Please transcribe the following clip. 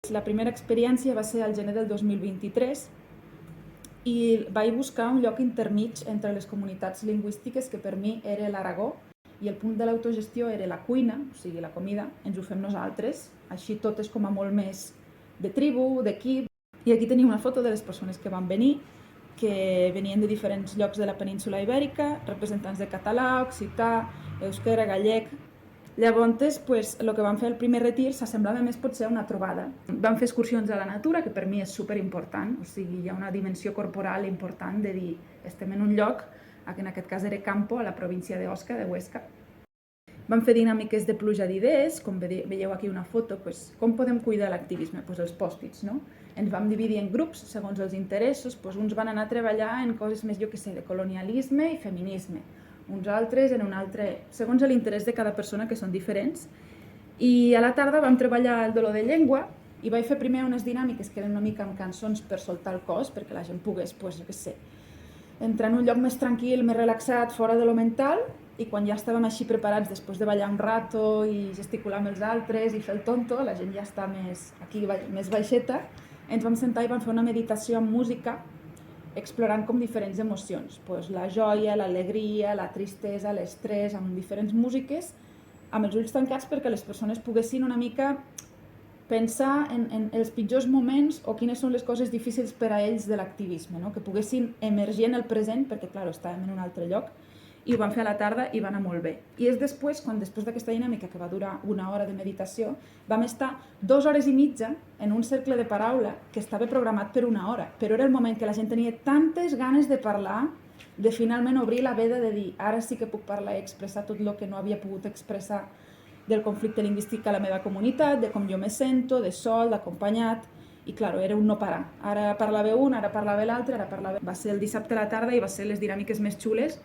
La primera experiència va ser al gener del 2023 i vaig buscar un lloc intermig entre les comunitats lingüístiques que per mi era l'Aragó i el punt de l'autogestió era la cuina, o sigui, la comida, ens ho fem nosaltres, així tot és com a molt més de tribu, d'equip. I aquí teniu una foto de les persones que van venir, que venien de diferents llocs de la península ibèrica, representants de català, occità, euskera, gallec. Llavors, el que vam fer al primer retir s'assemblava més potser a una trobada. Vam fer excursions a la natura, que per mi és superimportant, o sigui, hi ha una dimensió corporal important de dir estem en un lloc, que en aquest cas era Campo, a la província d'Osca, de Huesca. Vam fer dinàmiques de pluja d'idees, com veieu aquí una foto, com podem cuidar l'activisme? Els pòstits, no? Ens vam dividir en grups segons els interessos, uns van anar a treballar en coses més, de colonialisme i feminisme, uns altres en un altre, segons l'interès de cada persona, que són diferents. I a la tarda vam treballar el dolor de llengua i vaig fer primer unes dinàmiques que eren una mica amb cançons per soltar el cos, perquè la gent pogués, entrar en un lloc més tranquil, més relaxat, fora de lo mental, i quan ja estàvem així preparats, després de ballar un rato i gesticular amb els altres i fer el tonto, la gent ja està més baixeta, ens vam sentar i vam fer una meditació amb música, explorant com diferents emocions, la joia, l'alegria, la tristesa, l'estrès, amb diferents músiques, amb els ulls tancats perquè les persones poguessin una mica pensar en els pitjors moments o quines són les coses difícils per a ells de l'activisme, que poguessin emergir en el present, perquè clar, estàvem en un altre lloc, i ho vam fer a la tarda i va anar molt bé. I és després d'aquesta dinàmica, que va durar 1 hora de meditació, vam estar 2 hores i mitja en un cercle de paraula que estava programat per 1 hora, però era el moment que la gent tenia tantes ganes de parlar, de finalment obrir la veda de dir ara sí que puc parlar i expressar tot el que no havia pogut expressar del conflicte lingüístic a la meva comunitat, de com jo me sento, de sol, d'acompanyat, i clar, era un no parar. Ara parlava un, ara parlava l'altre, Va ser el dissabte a la tarda i va ser les dinàmiques més xules.